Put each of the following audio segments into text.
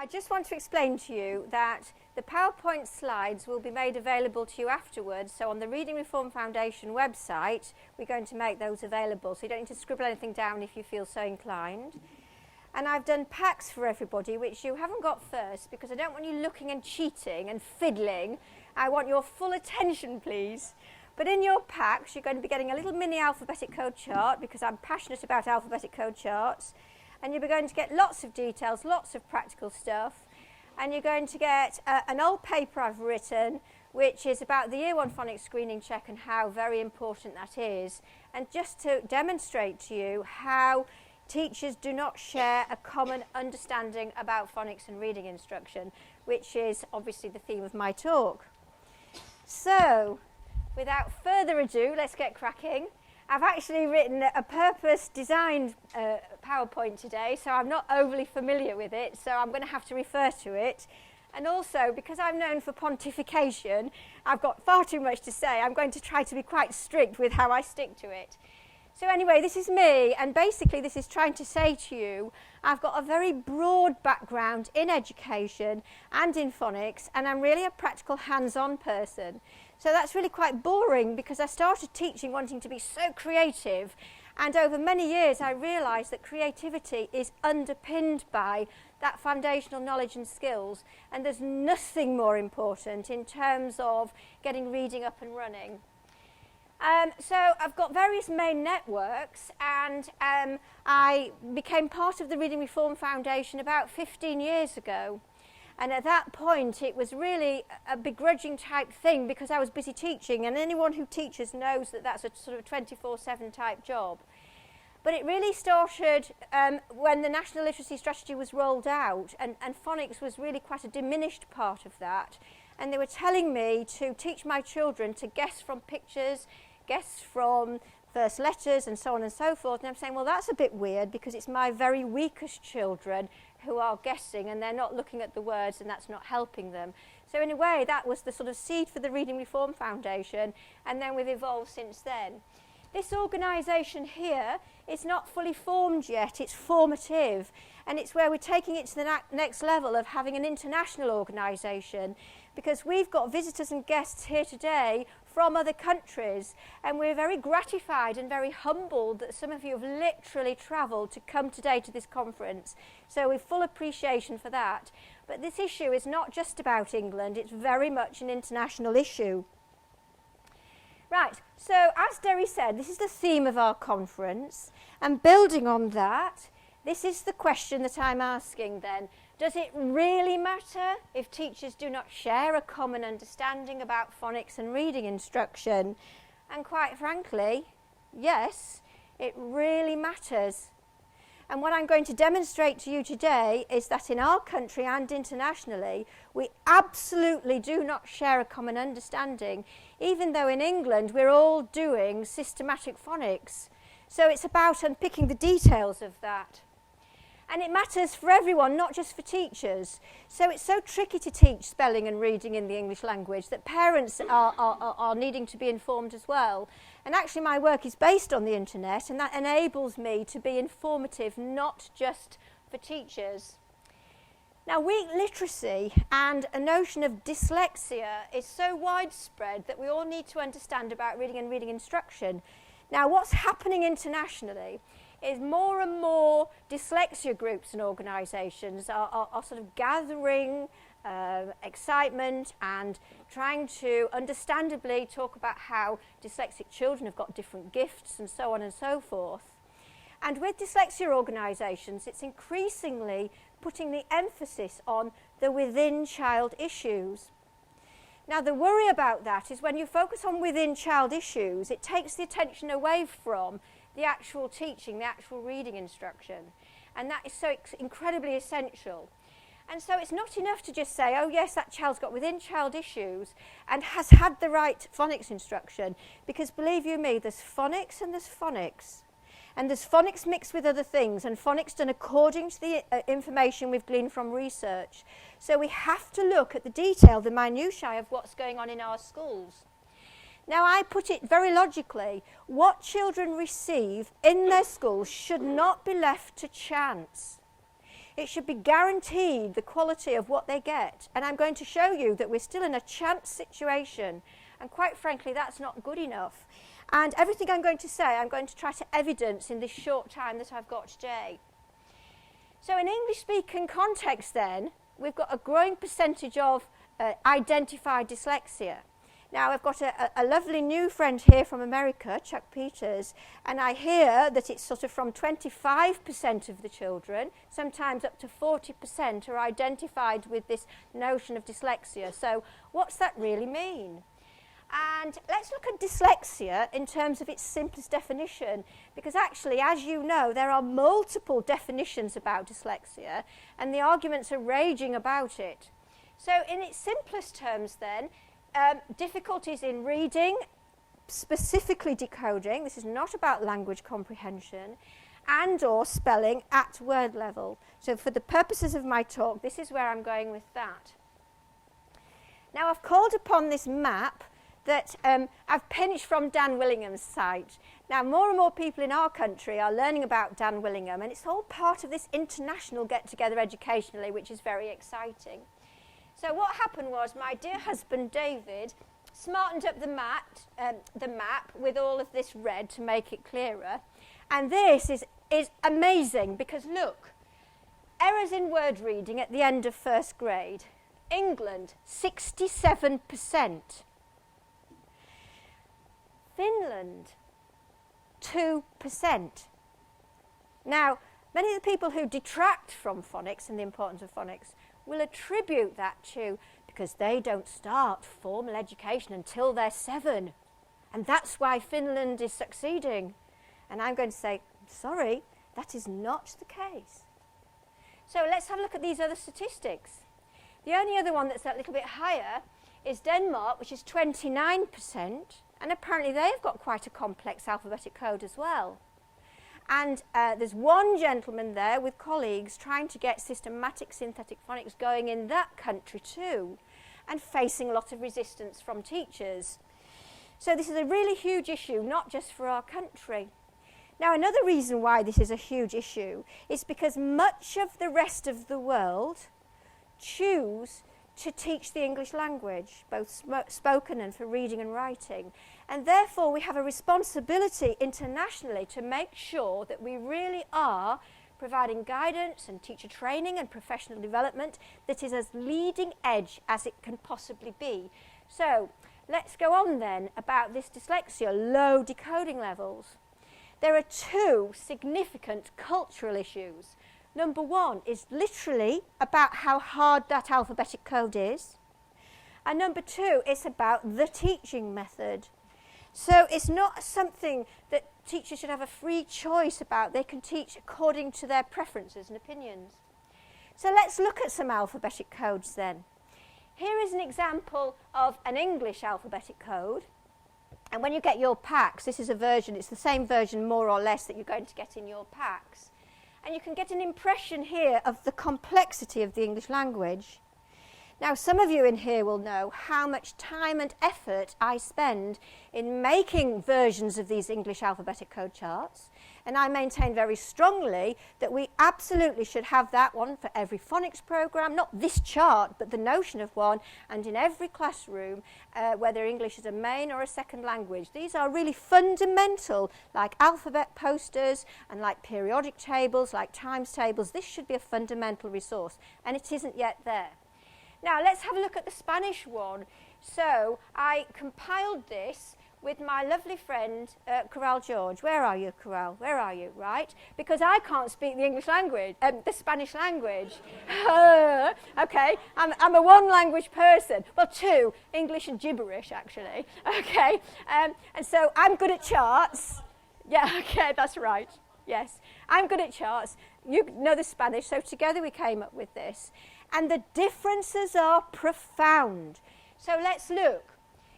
I just want to explain to you that the PowerPoint slides will be made available to you afterwards. So on the Reading Reform Foundation website, we're going to make those available. So you don't need to scribble anything down if you feel so inclined. And I've done packs for everybody, which you haven't got first, because I don't want you looking and cheating and fiddling. I want your full attention, please. But in your packs, you're going to be getting a little mini alphabetic code chart, because I'm passionate about alphabetic code charts. And you're going to get lots of details, lots of practical stuff. And you're going to get an old paper I've written, which is about the Year 1 phonics screening check and how very important that is. And just to demonstrate to you how teachers do not share a common understanding about phonics and reading instruction, which is obviously the theme of my talk. So, without further ado, let's get cracking. I've actually written a purpose-designed PowerPoint today, so I'm not overly familiar with it, so I'm going to have to refer to it. And also, because I'm known for pontification, I've got far too much to say. I'm going to try to be quite strict with how I stick to it. So anyway, this is me, and basically this is trying to say to you, I've got a very broad background in education and in phonics, and I'm really a practical hands-on person. So that's really quite boring, because I started teaching wanting to be so creative, and over many years I realised that creativity is underpinned by that foundational knowledge and skills, and there's nothing more important in terms of getting reading up and running. So I've got various main networks, and I became part of the Reading Reform Foundation about 15 years ago. And at that point, it was really a begrudging type thing, because I was busy teaching, and anyone who teaches knows that that's a sort of 24/7 type job. But it really started when the National Literacy Strategy was rolled out, and phonics was really quite a diminished part of that. And they were telling me to teach my children to guess from pictures, guess from first letters, and so on and so forth. And I'm saying, well, that's a bit weird, because it's my very weakest children who are guessing, and they're not looking at the words, and that's not helping them. So in a way, that was the sort of seed for the Reading Reform Foundation, and then we've evolved since then. This organisation here is not fully formed yet. It's formative, and it's where we're taking it to the next level of having an international organisation, because we've got visitors and guests here today from other countries, and we're very gratified and very humbled that some of you have literally travelled to come today to this conference. So we've full appreciation for that. But this issue is not just about England, it's very much an international issue. Right, so as Derry said, this is the theme of our conference, and building on that, this is the question that I'm asking then. Does it really matter if teachers do not share a common understanding about phonics and reading instruction? And quite frankly, yes, it really matters. And what I'm going to demonstrate to you today is that in our country and internationally, we absolutely do not share a common understanding, even though in England we're all doing systematic phonics. So it's about unpicking the details of that. And it matters for everyone, not just for teachers. So it's so tricky to teach spelling and reading in the English language that parents are needing to be informed as well. And actually my work is based on the internet, and that enables me to be informative, not just for teachers. Now, weak literacy and a notion of dyslexia is so widespread that we all need to understand about reading and reading instruction. Now, what's happening internationally is more and more dyslexia groups and organisations are sort of gathering excitement and trying to understandably talk about how dyslexic children have got different gifts and so on and so forth. And with dyslexia organisations, it's increasingly putting the emphasis on the within-child issues. Now, the worry about that is when you focus on within-child issues, it takes the attention away from the actual teaching, the actual reading instruction. And that is so incredibly essential. And so it's not enough to just say, oh yes, that child's got within-child issues and has had the right phonics instruction, because believe you me, there's phonics and there's phonics. And there's phonics mixed with other things, and phonics done according to the information we've gleaned from research. So we have to look at the detail, the minutiae of what's going on in our schools. Now, I put it very logically. What children receive in their schools should not be left to chance. It should be guaranteed the quality of what they get. And I'm going to show you that we're still in a chance situation. And quite frankly, that's not good enough. And everything I'm going to say, I'm going to try to evidence in this short time that I've got today. So in English-speaking context then, we've got a growing percentage of identified dyslexia. Now, I've got a lovely new friend here from America, Chuck Peters, and I hear that it's sort of from 25% of the children, sometimes up to 40% are identified with this notion of dyslexia. So what's that really mean? And let's look at dyslexia in terms of its simplest definition, because actually, as you know, there are multiple definitions about dyslexia, and the arguments are raging about it. So in its simplest terms then, difficulties in reading, specifically decoding, this is not about language comprehension, and or spelling at word level. So for the purposes of my talk, this is where I'm going with that. Now, I've called upon this map that I've pinched from Dan Willingham's site. Now, more and more people in our country are learning about Dan Willingham, and it's all part of this international get-together educationally, which is very exciting. So what happened was my dear husband, David, smartened up the map with all of this red to make it clearer. And this is amazing because, look, errors in word reading at the end of first grade. England, 67%. Finland, 2%. Now, many of the people who detract from phonics and the importance of phonics will attribute that to because they don't start formal education until they're 7. And that's why Finland is succeeding. And I'm going to say, sorry, that is not the case. So let's have a look at these other statistics. The only other one that's a little bit higher is Denmark, which is 29%. And apparently they've got quite a complex alphabetic code as well. And there's one gentleman there with colleagues trying to get systematic synthetic phonics going in that country too, and facing a lot of resistance from teachers. So this is a really huge issue, not just for our country. Now, another reason why this is a huge issue is because much of the rest of the world choose to teach the English language, both spoken and for reading and writing. And therefore, we have a responsibility internationally to make sure that we really are providing guidance and teacher training and professional development that is as leading edge as it can possibly be. So, let's go on then about this dyslexia, low decoding levels. There are 2 significant cultural issues. Number 1 is literally about how hard that alphabetic code is. And number 2 is about the teaching method. So it's not something that teachers should have a free choice about. They can teach according to their preferences and opinions. So let's look at some alphabetic codes then. Here is an example of an English alphabetic code. And when you get your packs, this is a version, it's the same version more or less that you're going to get in your packs. And you can get an impression here of the complexity of the English language. Now, some of you in here will know how much time and effort I spend in making versions of these English alphabetic code charts. And I maintain very strongly that we absolutely should have that one for every phonics program, not this chart, but the notion of one, and in every classroom, whether English is a main or a second language. These are really fundamental, like alphabet posters and like periodic tables, like times tables. This should be a fundamental resource, and it isn't yet there. Now, let's have a look at the Spanish one. So, I compiled this with my lovely friend, Coral George. Where are you, Coral? Where are you? Right? Because I can't speak the English language, the Spanish language. Okay, I'm a one-language person. Well, 2, English and gibberish, actually. Okay, and so I'm good at charts. Yeah, okay, that's right. Yes, I'm good at charts. You know the Spanish, so together we came up with this. And the differences are profound. So let's look.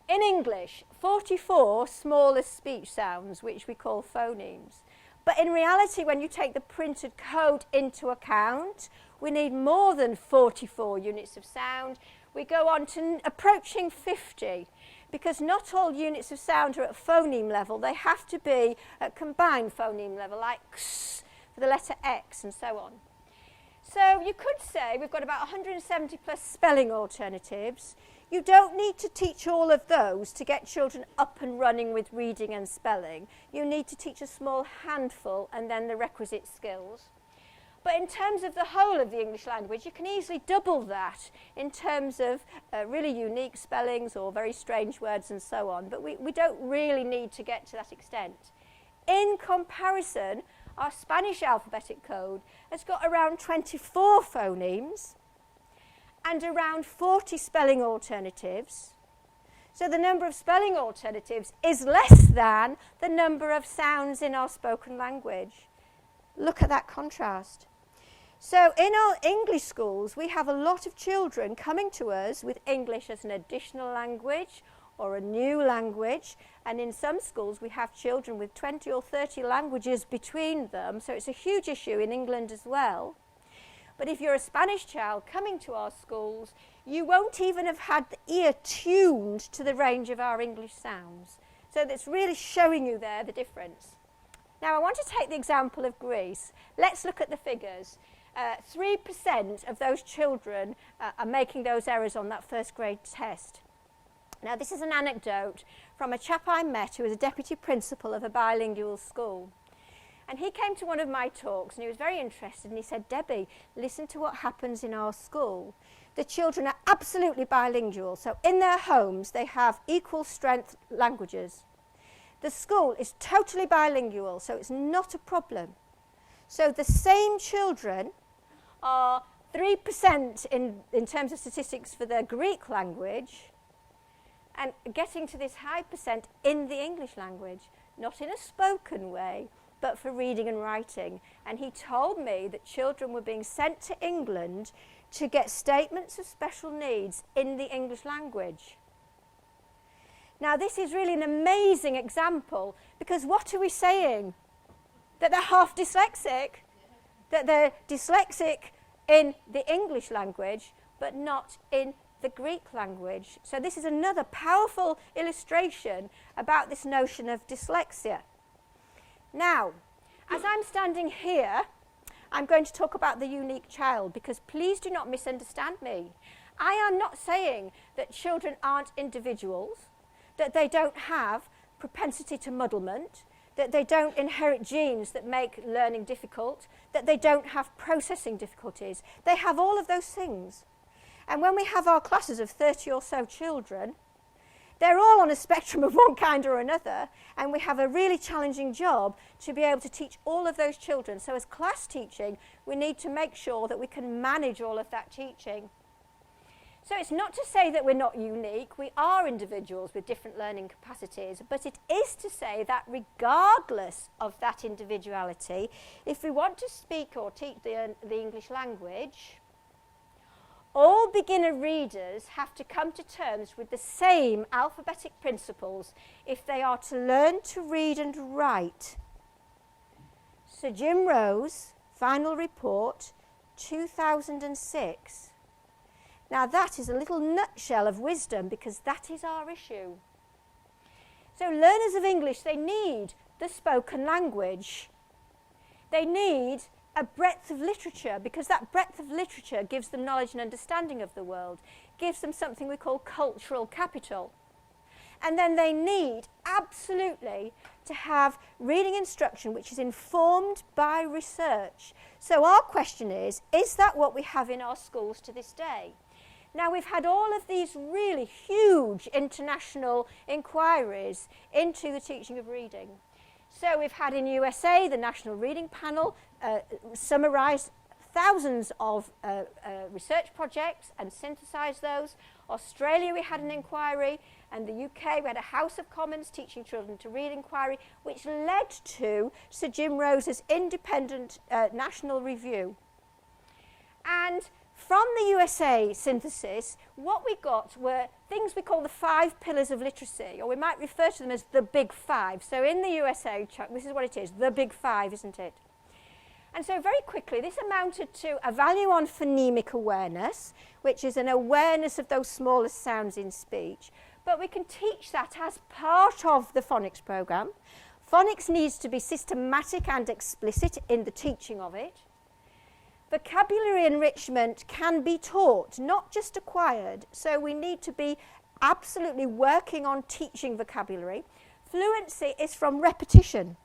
In English, 44 smallest speech sounds, which we call phonemes. But in reality, when you take the printed code into account, we need more than 44 units of sound. We go on to approaching 50, because not all units of sound are at phoneme level. They have to be at combined phoneme level, like x for the letter X and so on. So you could say we've got about 170 plus spelling alternatives. You don't need to teach all of those to get children up and running with reading and spelling. You need to teach a small handful and then the requisite skills. But in terms of the whole of the English language, you can easily double that in terms of really unique spellings or very strange words and so on. But we don't really need to get to that extent. In comparison, our Spanish alphabetic code has got around 24 phonemes and around 40 spelling alternatives. So the number of spelling alternatives is less than the number of sounds in our spoken language. Look at that contrast. So in our English schools, we have a lot of children coming to us with English as an additional language or a new language, and in some schools we have children with 20 or 30 languages between them, so it's a huge issue in England as well. But if you're a Spanish child coming to our schools, you won't even have had the ear tuned to the range of our English sounds. So that's really showing you there the difference. Now I want to take the example of Greece. Let's look at the figures. 3% of those children are making those errors on that first grade test. Now this is an anecdote from a chap I met who was a deputy principal of a bilingual school. And he came to one of my talks and he was very interested and he said, Debbie, listen to what happens in our school. The children are absolutely bilingual, so in their homes they have equal strength languages. The school is totally bilingual, so it's not a problem. So the same children are 3% in terms of statistics for the Greek language and getting to this high percent in the English language, not in a spoken way, but for reading and writing. And he told me that children were being sent to England to get statements of special needs in the English language. Now this is really an amazing example, because what are we saying? That they're half dyslexic, that they're dyslexic in the English language, but not in the Greek language. So this is another powerful illustration about this notion of dyslexia. Now, as I'm standing here, I'm going to talk about the unique child, because please do not misunderstand me. I am not saying that children aren't individuals, that they don't have propensity to muddlement, that they don't inherit genes that make learning difficult, that they don't have processing difficulties. They have all of those things. And when we have our classes of 30 or so children, they're all on a spectrum of one kind or another, and we have a really challenging job to be able to teach all of those children. So as class teaching, we need to make sure that we can manage all of that teaching. So it's not to say that we're not unique. We are individuals with different learning capacities, but it is to say that regardless of that individuality, if we want to speak or teach the English language, all beginner readers have to come to terms with the same alphabetic principles if they are to learn to read and write. Sir Jim Rose, Final Report, 2006. Now that is a little nutshell of wisdom, because that is our issue. So learners of English, they need the spoken language. They need a breadth of literature, because that breadth of literature gives them knowledge and understanding of the world, gives them something we call cultural capital. And then they need absolutely to have reading instruction which is informed by research. So our question is that what we have in our schools to this day? Now we've had all of these really huge international inquiries into the teaching of reading. So we've had in USA the National Reading Panel summarise thousands of research projects and synthesise those. Australia we had an inquiry, and the UK we had a House of Commons Teaching Children to Read inquiry, which led to Sir Jim Rose's independent national review. And from the USA synthesis, what we got were things we call the 5 pillars of literacy, or we might refer to them as the Big Five. So in the USA, Chuck, this is what it is, the Big Five, isn't it? And so very quickly, this amounted to a value on phonemic awareness, which is an awareness of those smallest sounds in speech. But we can teach that as part of the phonics program. Phonics needs to be systematic and explicit in the teaching of it. Vocabulary enrichment can be taught, not just acquired, so we need to be absolutely working on teaching vocabulary. Fluency is from repetition.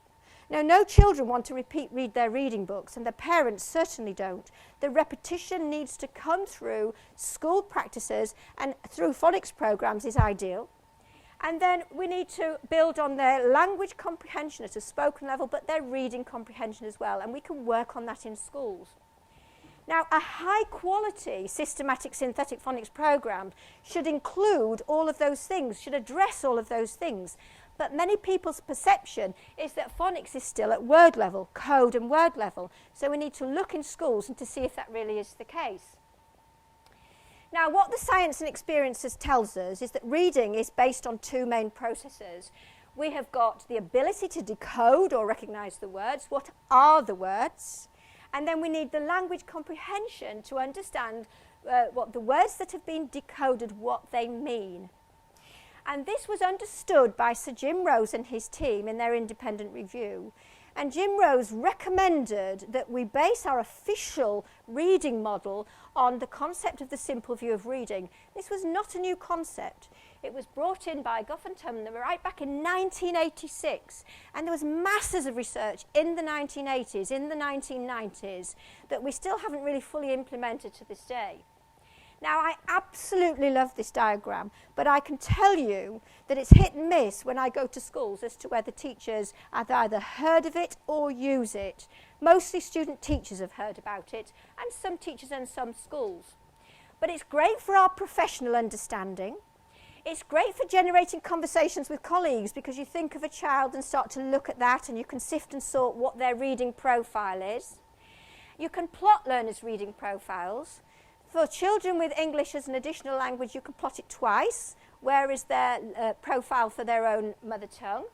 Now, no children want to read their reading books, and their parents certainly don't. The repetition needs to come through school practices, and through phonics programs is ideal. And then we need to build on their language comprehension at a spoken level, but their reading comprehension as well, and we can work on that in schools. Now, a high-quality systematic synthetic phonics program should include all of those things, should address all of those things. But many people's perception is that phonics is still at word level, code and word level. So we need to look in schools and to see if that really is the case. Now, what the science and experiences tells us is that reading is based on two main processes. We have got the ability to decode or recognise the words. What are the words? And then we need the language comprehension to understand what the words that have been decoded, what they mean. And this was understood by Sir Jim Rose and his team in their independent review. And Jim Rose recommended that we base our official reading model on the concept of the simple view of reading. This was not a new concept. It was brought in by Gough and Tumlin right back in 1986. And there was masses of research in the 1980s, in the 1990s, that we still haven't really fully implemented to this day. Now, I absolutely love this diagram, but I can tell you that it's hit and miss when I go to schools as to whether teachers have either heard of it or use it. Mostly student teachers have heard about it, and some teachers and some schools. But it's great for our professional understanding. It's great for generating conversations with colleagues, because you think of a child and start to look at that, and you can sift and sort what their reading profile is. You can plot learners' reading profiles. For children with English as an additional language, you can plot it twice. Where is their profile for their own mother tongue?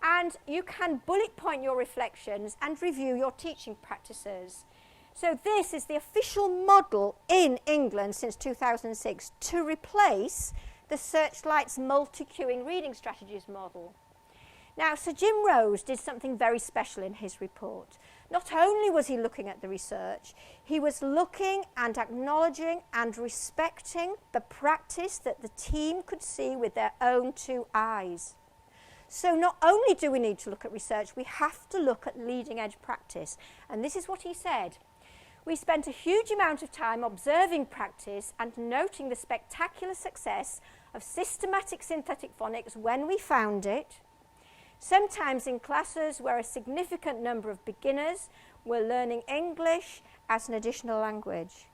And you can bullet point your reflections and review your teaching practices. So this is the official model in England since 2006 to replace the Searchlight's multi-cueing reading strategies model. Now, Sir Jim Rose did something very special in his report. Not only was he looking at the research, he was looking and acknowledging and respecting the practice that the team could see with their own two eyes. So not only do we need to look at research, we have to look at leading edge practice. And this is what he said. We spent a huge amount of time observing practice and noting the spectacular success of systematic synthetic phonics when we found it, sometimes in classes where a significant number of beginners were learning English as an additional language.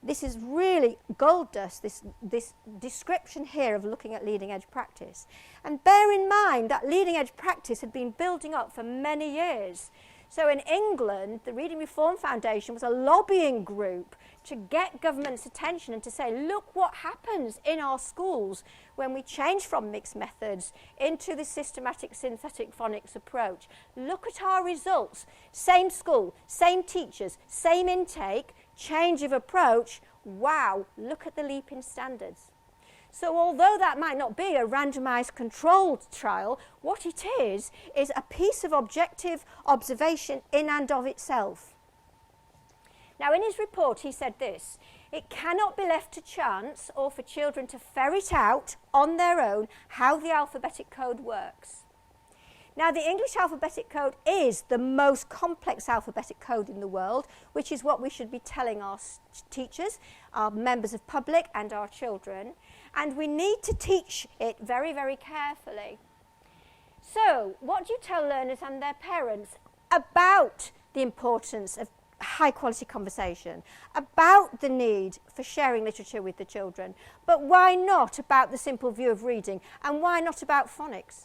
This is really gold dust, this description here of looking at leading edge practice. And bear in mind that leading edge practice had been building up for many years. So in England, the Reading Reform Foundation was a lobbying group to get government's attention and to say, look what happens in our schools when we change from mixed methods into the systematic synthetic phonics approach. Look at our results. Same school, same teachers, same intake, change of approach. Wow, look at the leap in standards. So although that might not be a randomized controlled trial, what it is a piece of objective observation in and of itself. Now, in his report, he said this: it cannot be left to chance or for children to ferret out on their own how the alphabetic code works. Now, the English alphabetic code is the most complex alphabetic code in the world, which is what we should be telling our teachers, our members of public, and our children. And we need to teach it very, very carefully. So, what do you tell learners and their parents about the importance of high-quality conversation, about the need for sharing literature with the children? But why not about the simple view of reading? And why not about phonics?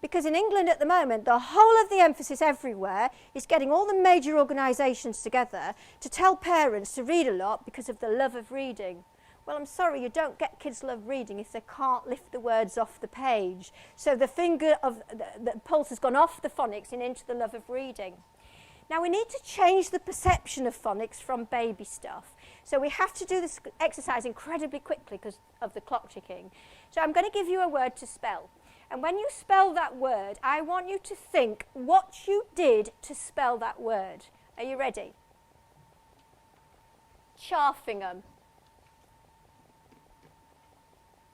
Because in England at the moment, the whole of the emphasis everywhere is getting all the major organisations together to tell parents to read a lot because of the love of reading. Well, I'm sorry, you don't get kids love reading if they can't lift the words off the page. So the finger of the pulse has gone off the phonics and into the love of reading. Now, we need to change the perception of phonics from baby stuff. So we have to do this exercise incredibly quickly because of the clock ticking. So I'm going to give you a word to spell. And when you spell that word, I want you to think what you did to spell that word. Are you ready? Charfingham.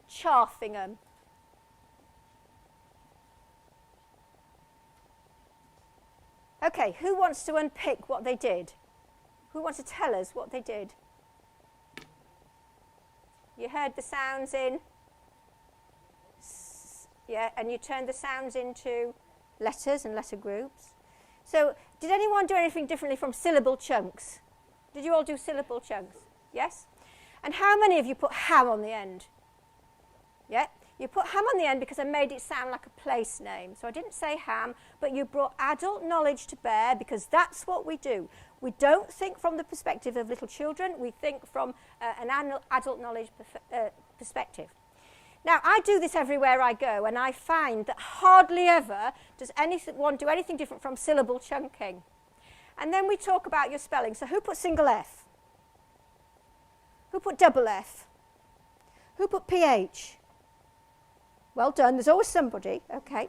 Charfingham. Okay, who wants to unpick what they did? Who wants to tell us what they did? You heard the sounds in, yeah, and you turned the sounds into letters and letter groups. So, did anyone do anything differently from syllable chunks? Did you all do syllable chunks? Yes? And how many of you put ham on the end? Yeah? You put ham on the end because I made it sound like a place name. So I didn't say ham, but you brought adult knowledge to bear because that's what we do. We don't think from the perspective of little children. We think from an adult knowledge perspective. Now, I do this everywhere I go, and I find that hardly ever does anyone do anything different from syllable chunking. And then we talk about your spelling. So who put single F? Who put double F? Who put PH? Well done, there's always somebody, okay.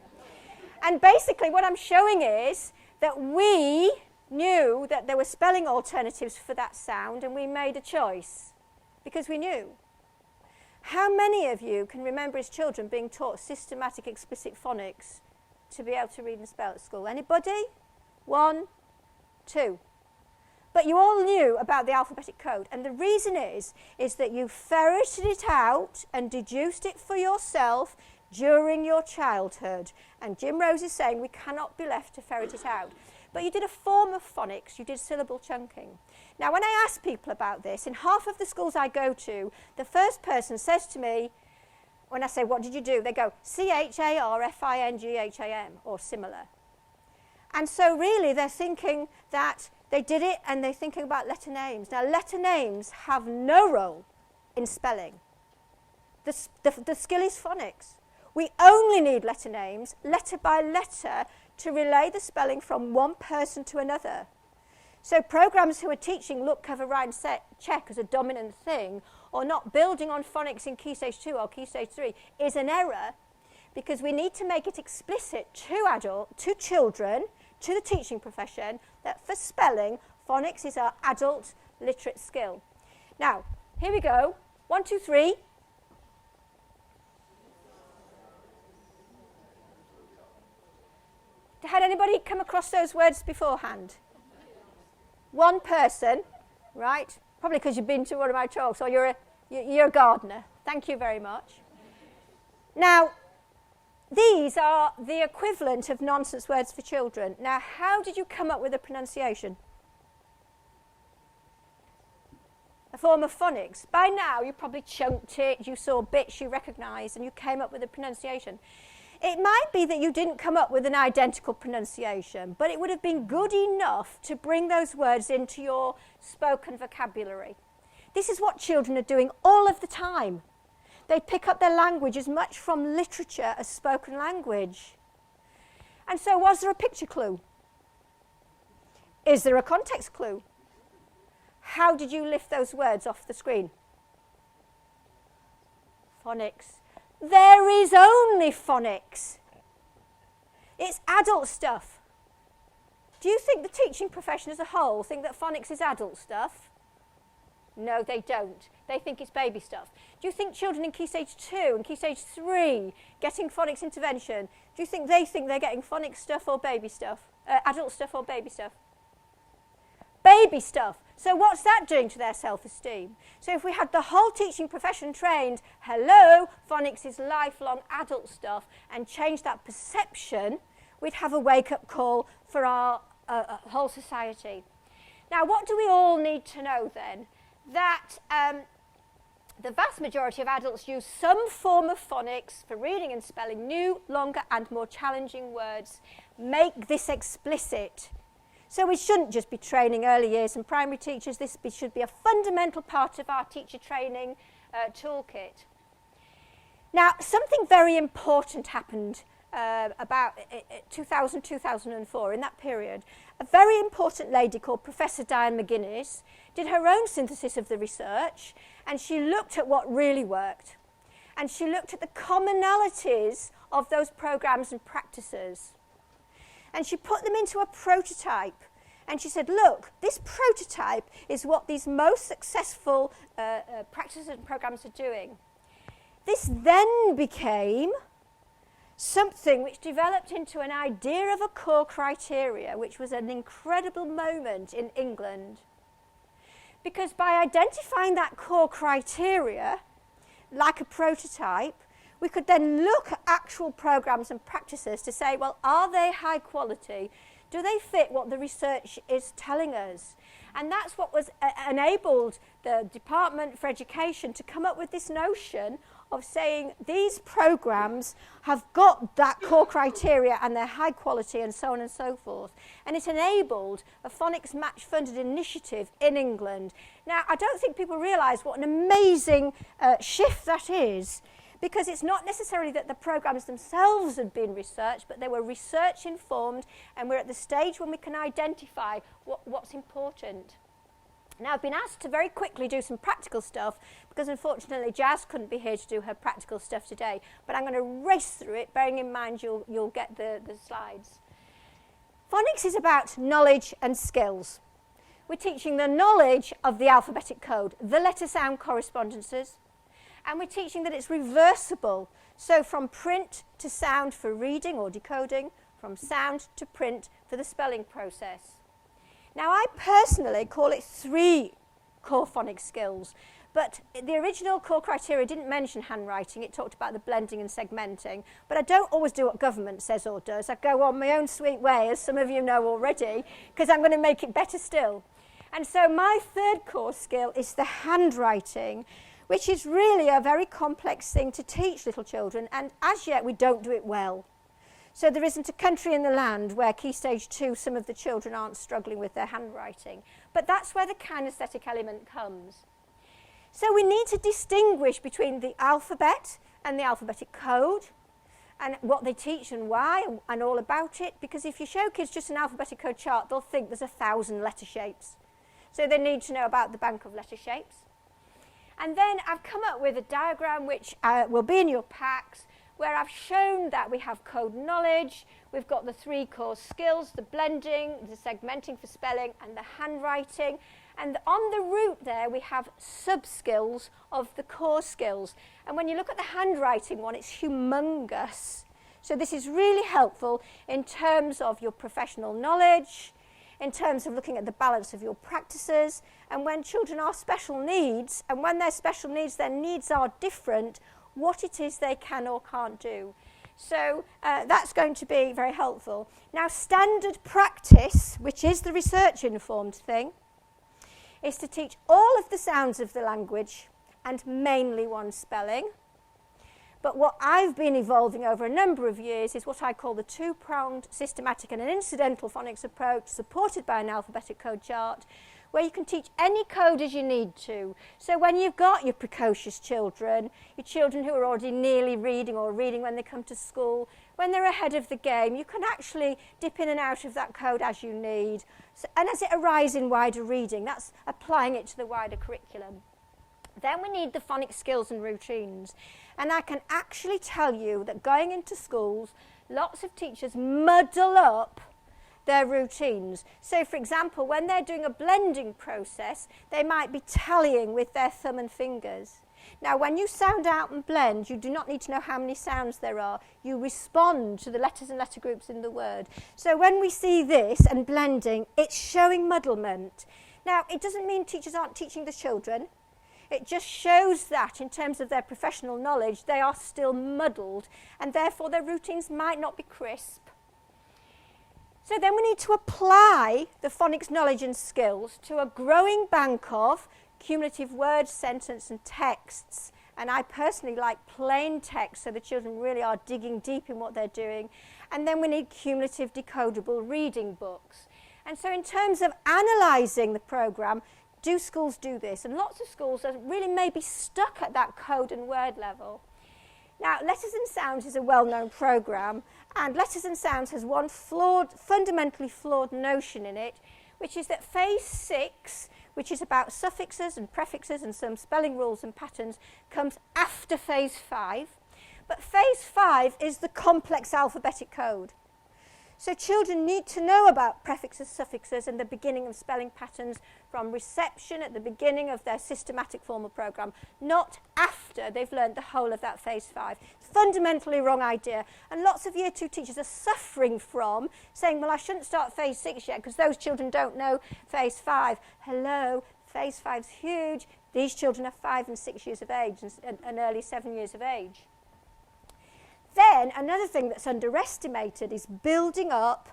And basically what I'm showing is that we knew that there were spelling alternatives for that sound and we made a choice because we knew. How many of you can remember as children being taught systematic explicit phonics to be able to read and spell at school? Anybody? 1, 2. But you all knew about the alphabetic code, and the reason is that you ferreted it out and deduced it for yourself during your childhood. And Jim Rose is saying we cannot be left to ferret it out. But you did a form of phonics, you did syllable chunking. Now, when I ask people about this, in half of the schools I go to, the first person says to me, when I say, what did you do? They go, CHARFINGHAM, or similar. And so really they're thinking that they did it and they're thinking about letter names. Now, letter names have no role in spelling. The skill is phonics. We only need letter names, letter by letter, to relay the spelling from one person to another. So programs who are teaching look, cover, write and check as a dominant thing, or not building on phonics in Key Stage 2 or Key Stage 3, is an error, because we need to make it explicit to children, to the teaching profession, that for spelling, phonics is our adult literate skill. Now, here we go. 1, 2, 3. Had anybody come across those words beforehand? One person, right? Probably because you've been to one of my talks, or you're a gardener. Thank you very much. Now, these are the equivalent of nonsense words for children. Now, how did you come up with a pronunciation? A form of phonics. By now, you probably chunked it, you saw bits you recognised, and you came up with a pronunciation. It might be that you didn't come up with an identical pronunciation, but it would have been good enough to bring those words into your spoken vocabulary. This is what children are doing all of the time. They pick up their language as much from literature as spoken language. And so, was there a picture clue? Is there a context clue? How did you lift those words off the screen? Phonics. There is only phonics. It's adult stuff. Do you think the teaching profession as a whole think that phonics is adult stuff? No, they don't. They think it's baby stuff. Do you think children in Key Stage 2 and Key Stage 3 getting phonics intervention, do you think they're getting phonics stuff or baby stuff? Adult stuff or baby stuff? Baby stuff. So what's that doing to their self-esteem? So if we had the whole teaching profession trained, hello, phonics is lifelong adult stuff, and change that perception, we'd have a wake-up call for our whole society. Now, what do we all need to know then? That the vast majority of adults use some form of phonics for reading and spelling new, longer and more challenging words. Make this explicit. So we shouldn't just be training early years and primary teachers. This should be a fundamental part of our teacher training toolkit. Now, something very important happened about 2000, 2004, in that period. A very important lady called Professor Diane McGuinness did her own synthesis of the research, and she looked at what really worked. And she looked at the commonalities of those programs and practices. And she put them into a prototype, And she said, look, this prototype is what these most successful practices and programs are doing. This then became something which developed into an idea of a core criteria, which was an incredible moment in England. Because by identifying that core criteria, like a prototype, we could then look at actual programs and practices to say, well, are they high quality? Do they fit what the research is telling us? And that's what was enabled the Department for Education to come up with this notion of saying these programs have got that core criteria and they're high quality and so on and so forth. And it enabled a phonics match funded initiative in England. Now, I don't think people realise what an amazing shift that is, because it's not necessarily that the programs themselves had been researched, but they were research informed, and we're at the stage when we can identify what's important. Now, I've been asked to very quickly do some practical stuff, because unfortunately Jazz couldn't be here to do her practical stuff today, but I'm going to race through it, bearing in mind you'll get the slides. Phonics is about knowledge and skills. We're teaching the knowledge of the alphabetic code, the letter-sound correspondences, and we're teaching that it's reversible. So from print to sound for reading or decoding, from sound to print for the spelling process. Now, I personally call it 3 core phonics skills, but the original core criteria didn't mention handwriting. It talked about the blending and segmenting, but I don't always do what government says or does. I go on my own sweet way, as some of you know already, because I'm going to make it better still. And so my 3rd core skill is the handwriting, which is really a very complex thing to teach little children, and as yet we don't do it well. So there isn't a country in the land where Key Stage 2 some of the children aren't struggling with their handwriting. But that's where the kinesthetic element comes. So we need to distinguish between the alphabet and the alphabetic code, and what they teach and why, and all about it, because if you show kids just an alphabetic code chart, they'll think there's 1,000 letter shapes. So they need to know about the bank of letter shapes. And then I've come up with a diagram which will be in your packs, where I've shown that we have code knowledge, we've got the 3 core skills, the blending, the segmenting for spelling, and the handwriting. And on the route there, we have sub-skills of the core skills. And when you look at the handwriting one, it's humongous. So this is really helpful in terms of your professional knowledge, in terms of looking at the balance of your practices, and when children are special needs, and when they're special needs, their needs are different, what it is they can or can't do. So that's going to be very helpful. Now, standard practice, which is the research-informed thing, is to teach all of the sounds of the language and mainly one spelling. But what I've been evolving over a number of years is what I call the 2-pronged systematic and an incidental phonics approach, supported by an alphabetic code chart, where you can teach any code as you need to. So when you've got your precocious children, your children who are already nearly reading or reading when they come to school, when they're ahead of the game, you can actually dip in and out of that code as you need. So, and as it arises in wider reading, that's applying it to the wider curriculum. Then we need the phonics skills and routines. And I can actually tell you that going into schools, lots of teachers muddle up their routines. So, for example, when they're doing a blending process, they might be tallying with their thumb and fingers. Now, when you sound out and blend, you do not need to know how many sounds there are. You respond to the letters and letter groups in the word. So when we see this and blending, it's showing muddlement. Now, it doesn't mean teachers aren't teaching the children. It just shows that in terms of their professional knowledge, they are still muddled, and therefore their routines might not be crisp. So then we need to apply the phonics knowledge and skills to a growing bank of cumulative words, sentence and texts. And I personally like plain text, so the children really are digging deep in what they're doing. And then we need cumulative decodable reading books. And so in terms of analysing the programme, do schools do this? And lots of schools are really maybe stuck at that code and word level. Now, Letters and Sounds is a well-known programme, and Letters and Sounds has one fundamentally flawed notion in it, which is that phase 6, which is about suffixes and prefixes and some spelling rules and patterns, comes after phase 5. But phase 5 is the complex alphabetic code. So children need to know about prefixes, suffixes and the beginning of spelling patterns from reception at the beginning of their systematic formal programme, not after they've learned the whole of that phase 5. Fundamentally wrong idea. And lots of year 2 teachers are suffering from saying, well, I shouldn't start phase 6 yet because those children don't know phase 5. Hello, phase 5's huge. These children are 5 and 6 years of age and early 7 years of age. Then another thing that's underestimated is building up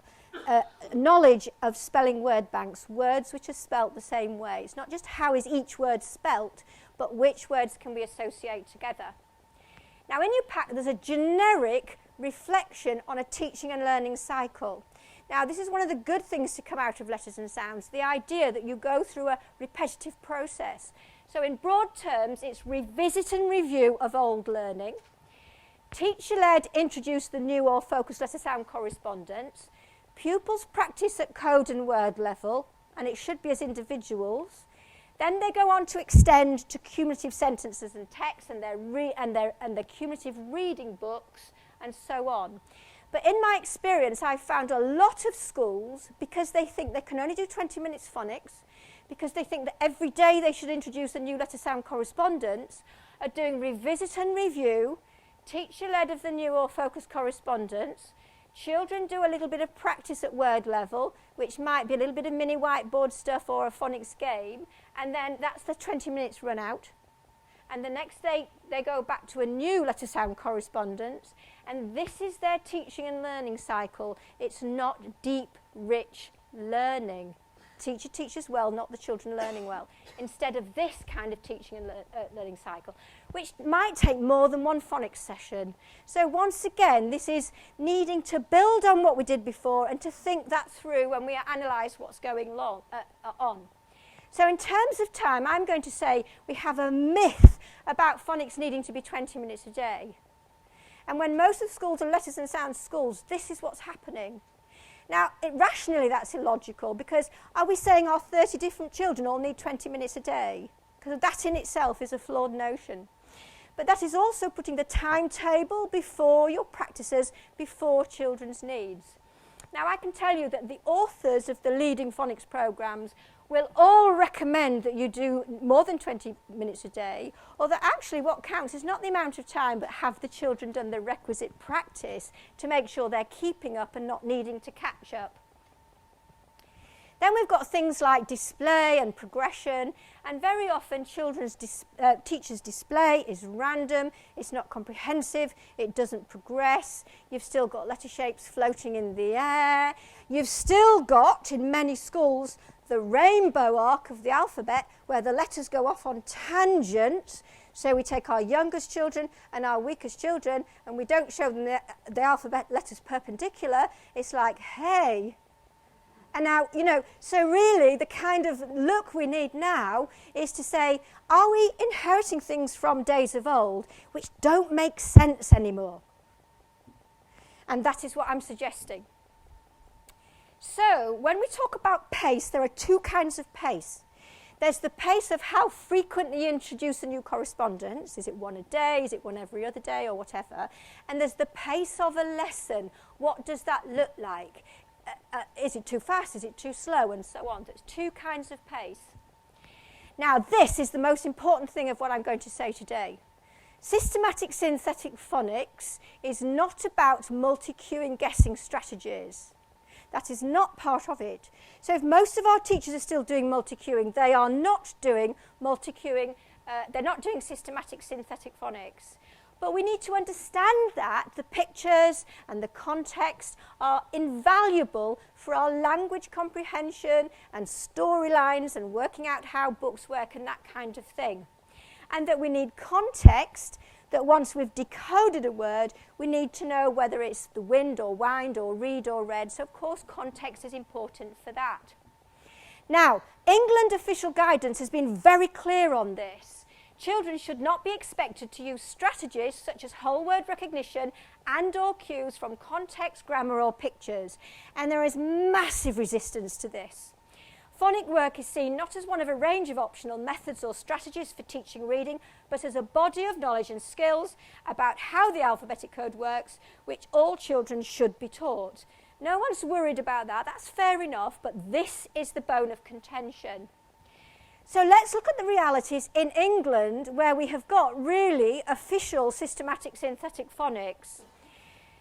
knowledge of spelling word banks, words which are spelt the same way. It's not just how is each word spelt, but which words can we associate together. Now in your pack there's a generic reflection on a teaching and learning cycle. Now this is one of the good things to come out of letters and sounds, the idea that you go through a repetitive process. So in broad terms it's revisit and review of old learning. Teacher-led introduce the new or focused letter sound correspondence. Pupils practice at code and word level, and it should be as individuals. Then they go on to extend to cumulative sentences and text and their cumulative reading books and so on. But in my experience, I've found a lot of schools, because they think they can only do 20 minutes phonics, because they think that every day they should introduce a new letter sound correspondence, are doing revisit and review, teacher-led of the new or focused correspondence. Children do a little bit of practice at word level, which might be a little bit of mini whiteboard stuff or a phonics game, and then that's the 20 minutes run out. And the next day they go back to a new letter sound correspondence, and this is their teaching and learning cycle. It's not deep, rich learning. Teacher teaches well, not the children learning well, instead of this kind of teaching and learning cycle, which might take more than one phonics session. So once again, this is needing to build on what we did before and to think that through when we analyse what's going on. So in terms of time, I'm going to say we have a myth about phonics needing to be 20 minutes a day. And when most of the schools are letters and sounds schools, this is what's happening. Now, rationally, that's illogical, because are we saying our 30 different children all need 20 minutes a day? Because that in itself is a flawed notion. But that is also putting the timetable before your practices, before children's needs. Now, I can tell you that the authors of the leading phonics programmes will all recommend that you do more than 20 minutes a day, or that actually what counts is not the amount of time, but have the children done the requisite practice to make sure they're keeping up and not needing to catch up. Then we've got things like display and progression, and very often teachers' display is random, it's not comprehensive, it doesn't progress, you've still got letter shapes floating in the air, you've still got, in many schools, the rainbow arc of the alphabet where the letters go off on tangents. So we take our youngest children and our weakest children and we don't show them the alphabet letters perpendicular. It's like, hey. And now, so really the kind of look we need now is to say, are we inheriting things from days of old which don't make sense anymore? And that is what I'm suggesting. So, when we talk about pace, there are two kinds of pace. There's the pace of how frequently you introduce a new correspondence. Is it one a day? Is it one every other day? Or whatever. And there's the pace of a lesson. What does that look like? Is it too fast? Is it too slow? And so on. There's two kinds of pace. Now, this is the most important thing of what I'm going to say today. Systematic synthetic phonics is not about multi-cueing guessing strategies. That is not part of it. So if most of our teachers are still doing multi-cueing, they are not doing multi-cueing, they're not doing systematic synthetic phonics. But we need to understand that the pictures and the context are invaluable for our language comprehension and storylines and working out how books work and that kind of thing. And that we need context, that once we've decoded a word, we need to know whether it's the wind or wind or read or read. So, of course, context is important for that. Now, England official guidance has been very clear on this. Children should not be expected to use strategies such as whole word recognition and or cues from context, grammar or pictures. And there is massive resistance to this. Phonic work is seen not as one of a range of optional methods or strategies for teaching reading, but as a body of knowledge and skills about how the alphabetic code works, which all children should be taught. No one's worried about that. That's fair enough, but this is the bone of contention. So let's look at the realities in England, where we have got really official systematic synthetic phonics.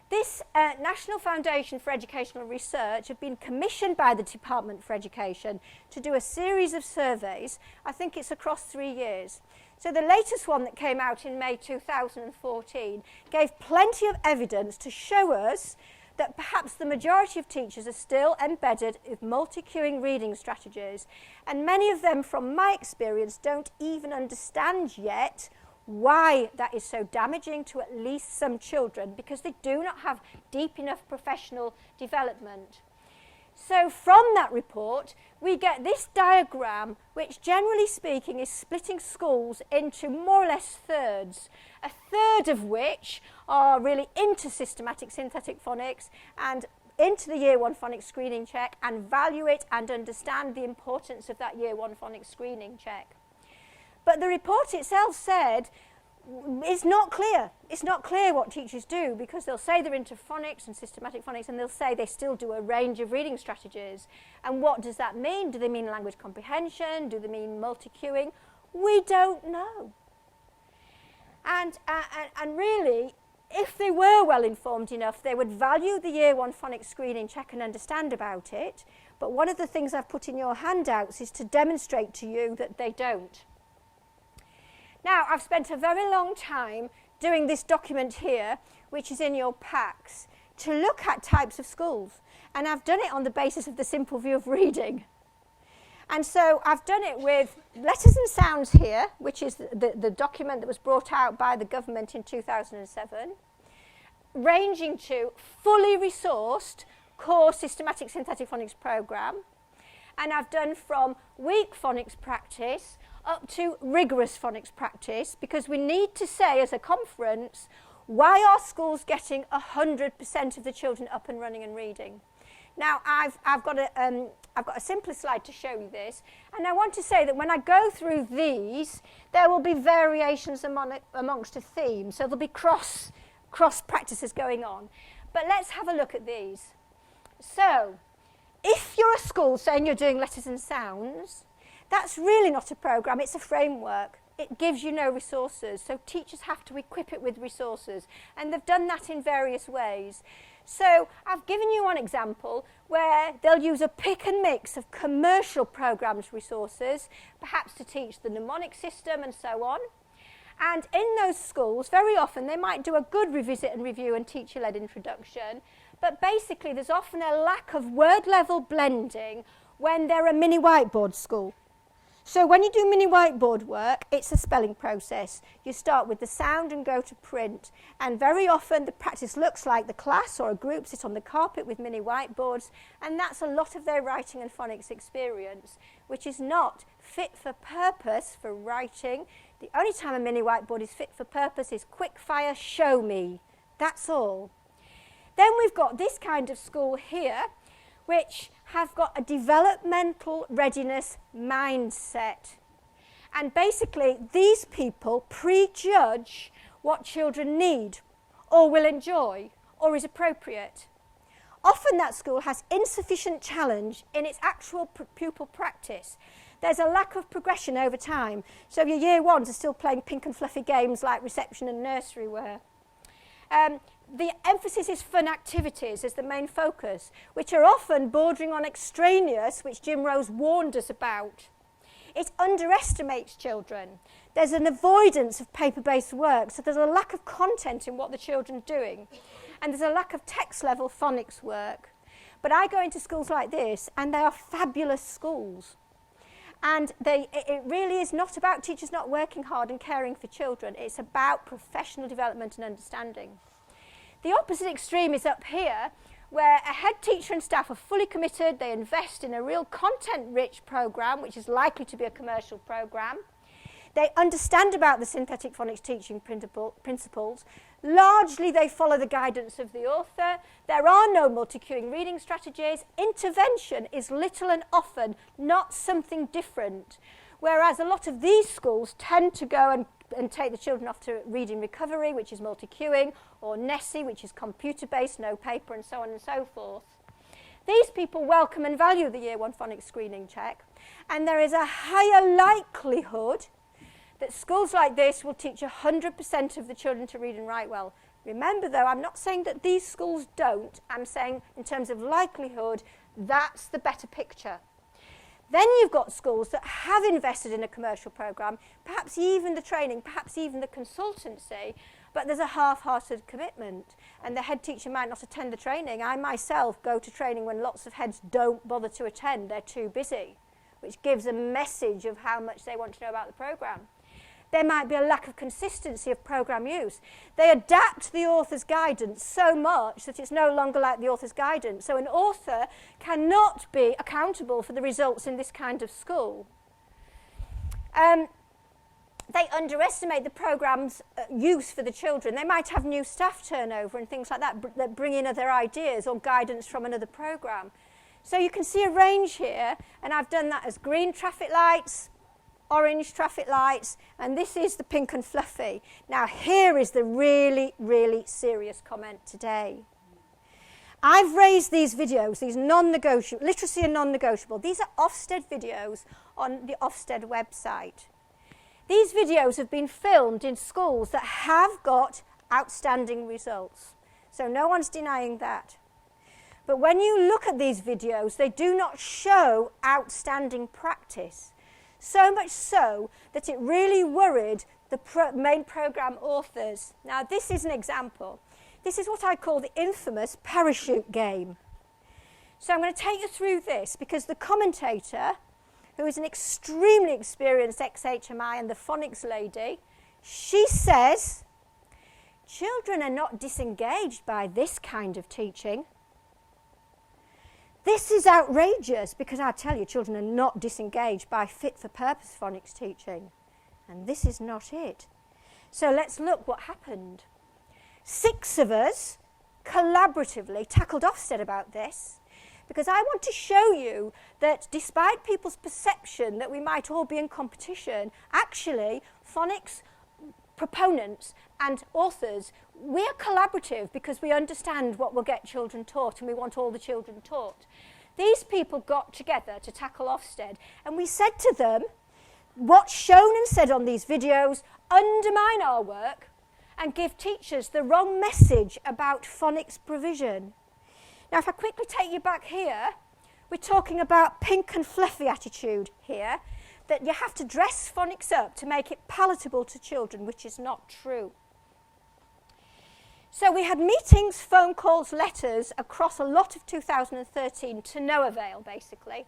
This National Foundation for Educational Research have been commissioned by the Department for Education to do a series of surveys. I think it's across 3 years. So the latest one that came out in May 2014 gave plenty of evidence to show us that perhaps the majority of teachers are still embedded with multi-cueing reading strategies, and many of them, from my experience, don't even understand yet why that is so damaging to at least some children, because they do not have deep enough professional development. So from that report, we get this diagram, which generally speaking is splitting schools into more or less thirds, a third of which are really into systematic synthetic phonics and into the Year 1 phonics screening check and value it and understand the importance of that Year 1 phonics screening check. But the report itself said it's not clear. It's not clear what teachers do, because they'll say they're into phonics and systematic phonics, and they'll say they still do a range of reading strategies. And what does that mean? Do they mean language comprehension? Do they mean multi-cueing? We don't know. And really, if they were well informed enough, they would value the Year 1 phonics screening check and understand about it. But one of the things I've put in your handouts is to demonstrate to you that they don't. Now, I've spent a very long time doing this document here, which is in your packs, to look at types of schools. And I've done it on the basis of the simple view of reading. And so I've done it with letters and sounds here, which is the document that was brought out by the government in 2007, ranging to fully resourced core systematic synthetic phonics programme. And I've done from weak phonics practice up to rigorous phonics practice, because we need to say as a conference, why are schools getting 100% of the children up and running and reading? Now, I've got a simpler slide to show you this, and I want to say that when I go through these, there will be variations amongst a theme, so there'll be cross practices going on. But let's have a look at these. So, if you're a school saying you're doing letters and sounds, that's really not a programme, it's a framework. It gives you no resources, so teachers have to equip it with resources, and they've done that in various ways. So I've given you one example where they'll use a pick and mix of commercial programmes resources, perhaps to teach the mnemonic system and so on. And in those schools, very often they might do a good revisit and review and teacher-led introduction, but basically there's often a lack of word-level blending when they're a mini whiteboard school. So when you do mini whiteboard work, it's a spelling process. You start with the sound and go to print. And very often the practice looks like the class or a group sit on the carpet with mini whiteboards, and that's a lot of their writing and phonics experience, which is not fit for purpose for writing. The only time a mini whiteboard is fit for purpose is quick fire, show me. That's all. Then we've got this kind of school here, which have got a developmental readiness mindset. And basically, these people prejudge what children need, or will enjoy, or is appropriate. Often that school has insufficient challenge in its actual pupil practice. There's a lack of progression over time, so your year ones are still playing pink and fluffy games like reception and nursery wear. The emphasis is fun activities as the main focus, which are often bordering on extraneous, which Jim Rose warned us about. It underestimates children. There's an avoidance of paper-based work, so there's a lack of content in what the children are doing. And there's a lack of text-level phonics work. But I go into schools like this, and they are fabulous schools. And it really is not about teachers not working hard and caring for children. It's about professional development and understanding. The opposite extreme is up here, where a head teacher and staff are fully committed. They invest in a real content-rich programme, which is likely to be a commercial programme. They understand about the synthetic phonics teaching principles. Largely, they follow the guidance of the author. There are no multi-cueing reading strategies. Intervention is little and often not something different, whereas a lot of these schools tend to go and take the children off to reading recovery, which is multi-cueing, or Nessie, which is computer-based, no paper, and so on and so forth. These people welcome and value the Year 1 phonics screening check, and there is a higher likelihood that schools like this will teach 100% of the children to read and write well. Remember though, I'm not saying that these schools don't, I'm saying in terms of likelihood, that's the better picture. Then you've got schools that have invested in a commercial programme, perhaps even the training, perhaps even the consultancy, but there's a half-hearted commitment, and the head teacher might not attend the training. I myself go to training when lots of heads don't bother to attend, they're too busy, which gives a message of how much they want to know about the programme. There might be a lack of consistency of programme use. They adapt the author's guidance so much that it's no longer like the author's guidance. So an author cannot be accountable for the results in this kind of school. They underestimate the programme's use for the children. They might have new staff turnover and things like that that bring in other ideas or guidance from another programme. So you can see a range here, and I've done that as green traffic lights, orange traffic lights, and this is the pink and fluffy. Now here is the really, really serious comment today. I've raised these videos, these non-negotiable, literacy and non-negotiable. These are Ofsted videos on the Ofsted website. These videos have been filmed in schools that have got outstanding results. So no one's denying that. But when you look at these videos, they do not show outstanding practice. So much so that it really worried the main programme authors. Now this is an example. This is what I call the infamous parachute game. So I'm going to take you through this because the commentator, who is an extremely experienced ex-HMI and the phonics lady, she says, children are not disengaged by this kind of teaching. This is outrageous because I tell you, children are not disengaged by fit-for-purpose phonics teaching. And this is not it. So let's look what happened. 6 of us collaboratively tackled Ofsted about this because I want to show you that despite people's perception that we might all be in competition, actually phonics proponents and authors, we're collaborative because we understand what will get children taught and we want all the children taught. These people got together to tackle Ofsted and we said to them, what's shown and said on these videos undermine our work and give teachers the wrong message about phonics provision. Now if I quickly take you back here, we're talking about pink and fluffy attitude here, that you have to dress phonics up to make it palatable to children, which is not true. So we had meetings, phone calls, letters across a lot of 2013 to no avail, basically.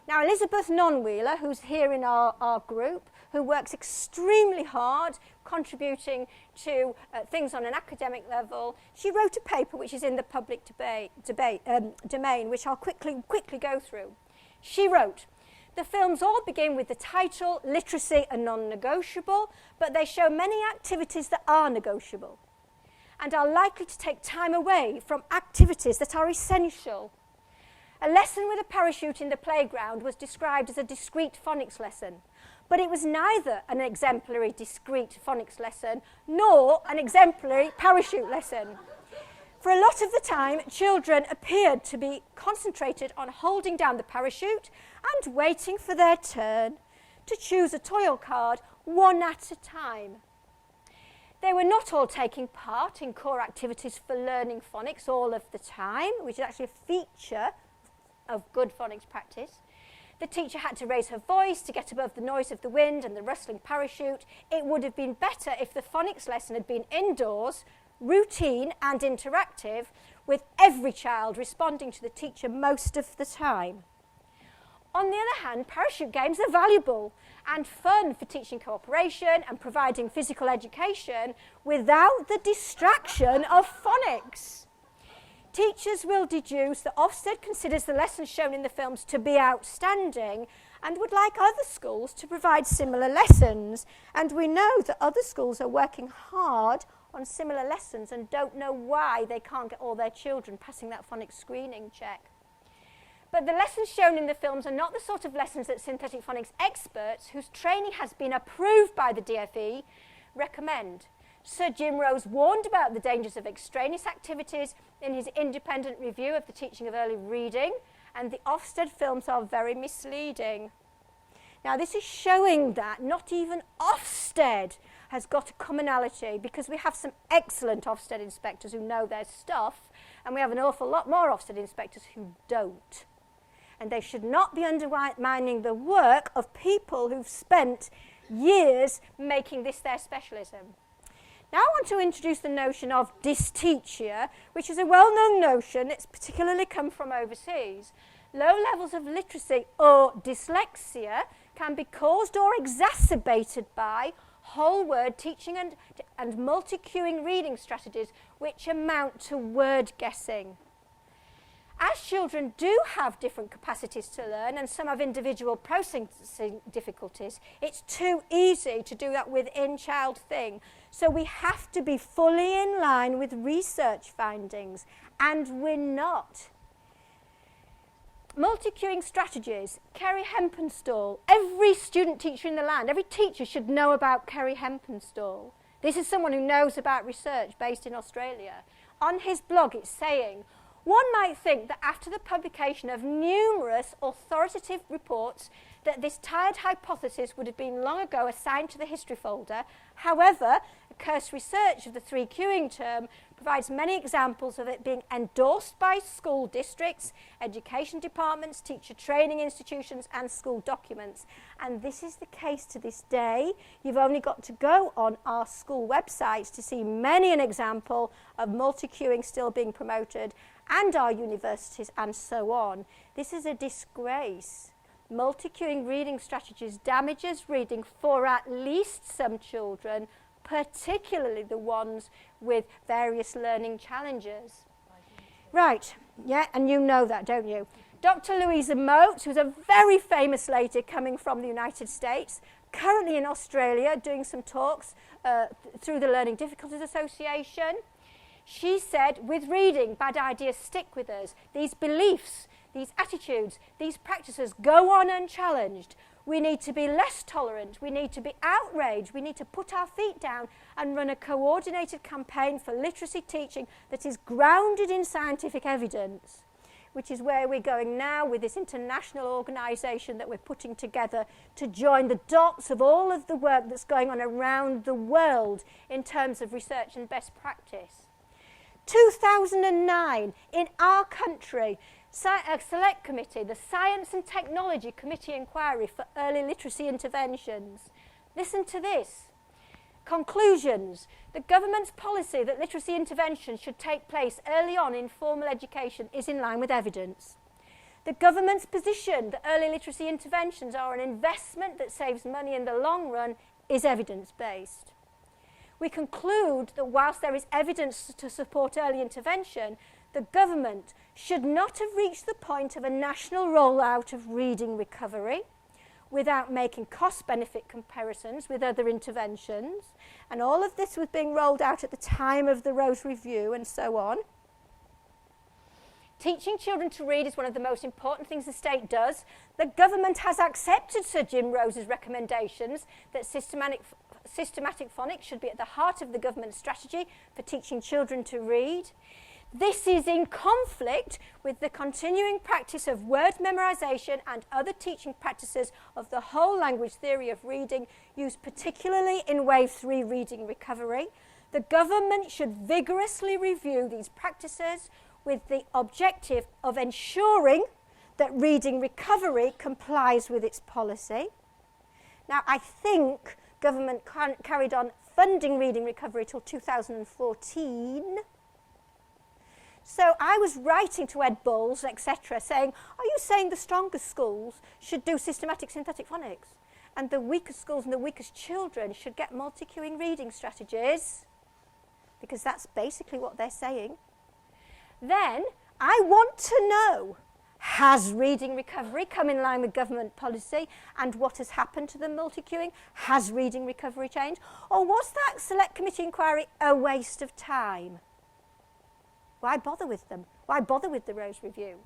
Now Elizabeth Nonwheeler, who's here in our group, who works extremely hard, contributing to things on an academic level, she wrote a paper which is in the public domain, which I'll quickly go through. She wrote, the films all begin with the title, literacy and non-negotiable, but they show many activities that are negotiable and are likely to take time away from activities that are essential. A lesson with a parachute in the playground was described as a discrete phonics lesson, but it was neither an exemplary discrete phonics lesson nor an exemplary parachute lesson. For a lot of the time, children appeared to be concentrated on holding down the parachute and waiting for their turn to choose a toil card one at a time. They were not all taking part in core activities for learning phonics all of the time, which is actually a feature of good phonics practice. The teacher had to raise her voice to get above the noise of the wind and the rustling parachute. It would have been better if the phonics lesson had been indoors, routine and interactive, with every child responding to the teacher most of the time. On the other hand, parachute games are valuable and fun for teaching cooperation and providing physical education without the distraction of phonics. Teachers will deduce that Ofsted considers the lessons shown in the films to be outstanding and would like other schools to provide similar lessons. And we know that other schools are working hard on similar lessons and don't know why they can't get all their children passing that phonics screening check. But the lessons shown in the films are not the sort of lessons that synthetic phonics experts, whose training has been approved by the DFE, recommend. Sir Jim Rose warned about the dangers of extraneous activities in his independent review of the teaching of early reading, and the Ofsted films are very misleading. Now, this is showing that not even Ofsted has got a commonality, because we have some excellent Ofsted inspectors who know their stuff, and we have an awful lot more Ofsted inspectors who don't. And they should not be undermining the work of people who've spent years making this their specialism. Now I want to introduce the notion of dysteachia, which is a well-known notion. It's particularly come from overseas. Low levels of literacy or dyslexia can be caused or exacerbated by whole word teaching and multi-cueing reading strategies which amount to word guessing. As children do have different capacities to learn, and some have individual processing difficulties, it's too easy to do that within-child thing. So we have to be fully in line with research findings, and we're not. Multi-cueing strategies, Kerry Hepplewhite. Every student teacher in the land, every teacher should know about Kerry Hepplewhite. This is someone who knows about research based in Australia. On his blog, it's saying, one might think that after the publication of numerous authoritative reports that this tired hypothesis would have been long ago assigned to the history folder. However, a cursory search of the 3Qing term provides many examples of it being endorsed by school districts, education departments, teacher training institutions and school documents. And this is the case to this day. You've only got to go on our school websites to see many an example of multi-cueing still being promoted, and our universities and so on. This is a disgrace. Multi-cueing reading strategies damages reading for at least some children, particularly the ones with various learning challenges. Right, yeah, and you know that, don't you? Dr. Louisa Moat, who's a very famous lady coming from the United States, currently in Australia doing some talks through the Learning Difficulties Association. She said, with reading, bad ideas stick with us. These beliefs, these attitudes, these practices go on unchallenged. We need to be less tolerant. We need to be outraged. We need to put our feet down and run a coordinated campaign for literacy teaching that is grounded in scientific evidence, which is where we're going now with this international organisation that we're putting together to join the dots of all of the work that's going on around the world in terms of research and best practice. 2009, in our country, a select committee, the Science and Technology Committee Inquiry for Early Literacy Interventions. Listen to this. Conclusions. The government's policy that literacy interventions should take place early on in formal education is in line with evidence. The government's position that early literacy interventions are an investment that saves money in the long run is evidence-based. We conclude that whilst there is evidence to support early intervention, the government should not have reached the point of a national rollout of reading recovery without making cost-benefit comparisons with other interventions. And all of this was being rolled out at the time of the Rose Review and so on. Teaching children to read is one of the most important things the state does. The government has accepted Sir Jim Rose's recommendations that systematic phonics should be at the heart of the government's strategy for teaching children to read. This is in conflict with the continuing practice of word memorization and other teaching practices of the whole language theory of reading used particularly in Wave 3 reading recovery. The government should vigorously review these practices with the objective of ensuring that reading recovery complies with its policy. Now, I think government carried on funding reading recovery till 2014. So I was writing to Ed Bulls, etc., saying, are you saying the strongest schools should do systematic synthetic phonics and the weakest schools and the weakest children should get multi-cueing reading strategies? Because that's basically what they're saying. Then I want to know, has reading recovery come in line with government policy, and what has happened to the multi-cueing? Has reading recovery changed? Or was that select committee inquiry a waste of time? Why bother with them? Why bother with the Rose Review?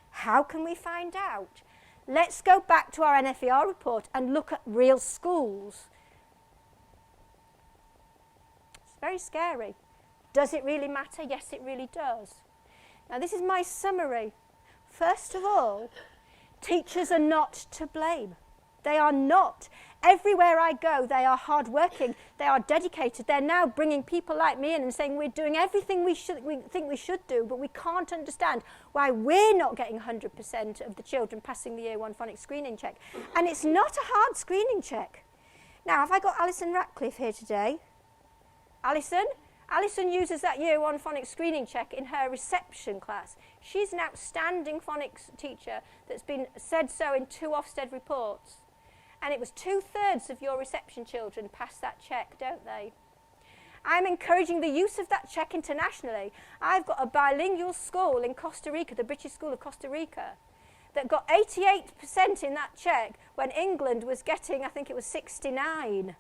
How can we find out? Let's go back to our NFER report and look at real schools. It's very scary. Does it really matter? Yes, it really does. Now this is my summary. First of all, teachers are not to blame. They are not. Everywhere I go, they are hardworking, they are dedicated. They're now bringing people like me in and saying we're doing everything we think we should do, but we can't understand why we're not getting 100% of the children passing the Year 1 phonics screening check. And it's not a hard screening check. Now, have I got Alison Ratcliffe here today? Alison? Alison uses that Year 1 phonics screening check in her reception class. She's an outstanding phonics teacher that's been said so in 2 Ofsted reports. And it was 2/3 of your reception children pass that check, don't they? I'm encouraging the use of that check internationally. I've got a bilingual school in Costa Rica, the British School of Costa Rica, that got 88% in that check when England was getting, I think it was 69.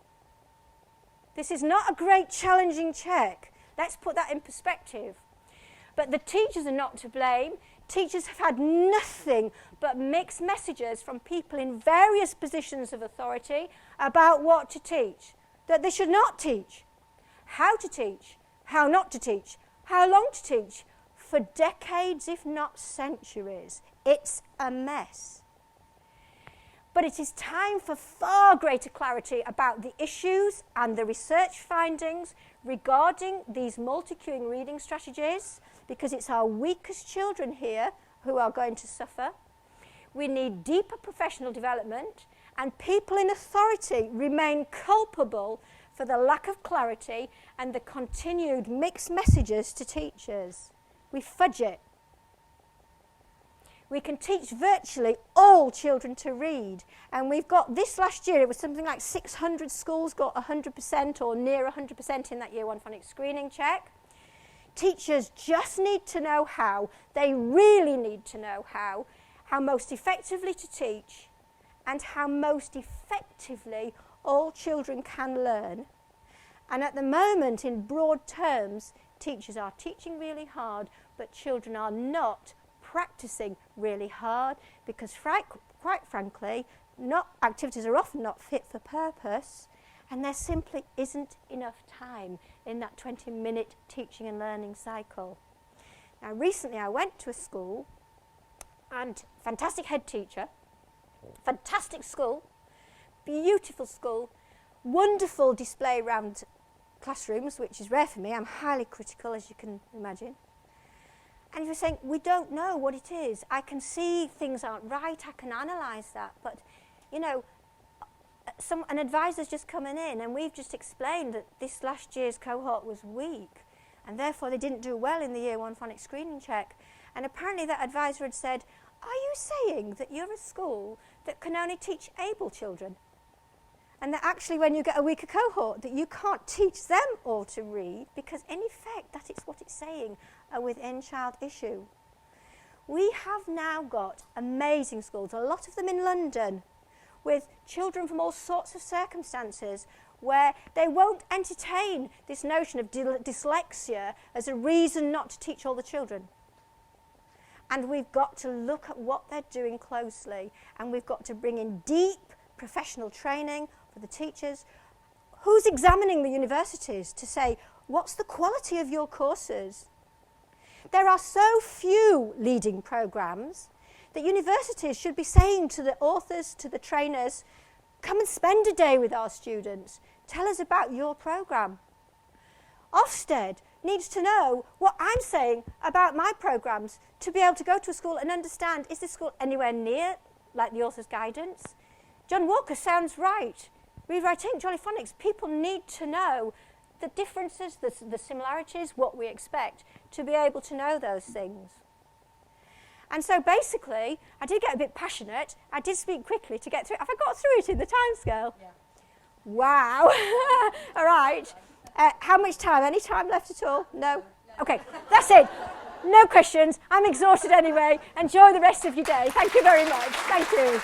This is not a great challenging check. Let's put that in perspective. But the teachers are not to blame. Teachers have had nothing but mixed messages from people in various positions of authority about what to teach, that they should not teach, how to teach, how not to teach, how long to teach, for decades, if not centuries. It's a mess. But it is time for far greater clarity about the issues and the research findings regarding these multi-cueing reading strategies, because it's our weakest children here who are going to suffer. We need deeper professional development, and people in authority remain culpable for the lack of clarity and the continued mixed messages to teachers. We fudge it. We can teach virtually all children to read, and we've got this last year, it was something like 600 schools got 100% or near 100% in that Year 1 phonics screening check. Teachers just need to know how, they really need to know how most effectively to teach and how most effectively all children can learn. And at the moment, in broad terms, teachers are teaching really hard, but children are not practicing really hard because, quite frankly, activities are often not fit for purpose, and there simply isn't enough time in that 20-minute teaching and learning cycle. Now, recently I went to a school, and fantastic head teacher, fantastic school, beautiful school, wonderful display around classrooms, which is rare for me. I'm highly critical, as you can imagine. And you're saying, we don't know what it is. I can see things aren't right, I can analyse that, but, you know, an advisor's just coming in, and we've just explained that this last year's cohort was weak, and therefore they didn't do well in the Year 1 phonics screening check. And apparently that advisor had said, are you saying that you're a school that can only teach able children? And that actually when you get a weaker cohort, that you can't teach them all to read, because in effect that is what it's saying, a within-child issue. We have now got amazing schools, a lot of them in London, with children from all sorts of circumstances where they won't entertain this notion of dyslexia as a reason not to teach all the children. And we've got to look at what they're doing closely, and we've got to bring in deep professional training for the teachers. Who's examining the universities to say, what's the quality of your courses? There are so few leading programmes that universities should be saying to the authors, to the trainers, come and spend a day with our students. Tell us about your programme. Ofsted needs to know what I'm saying about my programmes to be able to go to a school and understand, is this school anywhere near like the author's guidance? John Walker sounds right. Rewriting Jolly Phonics, people need to know the differences, the similarities, what we expect, to be able to know those things. And so basically, I did get a bit passionate. I did speak quickly to get through it. Have I got through it in the timescale? Yeah. Wow. All right. How much time? Any time left at all? No? Okay, that's it. No questions. I'm exhausted anyway. Enjoy the rest of your day. Thank you very much. Thank you.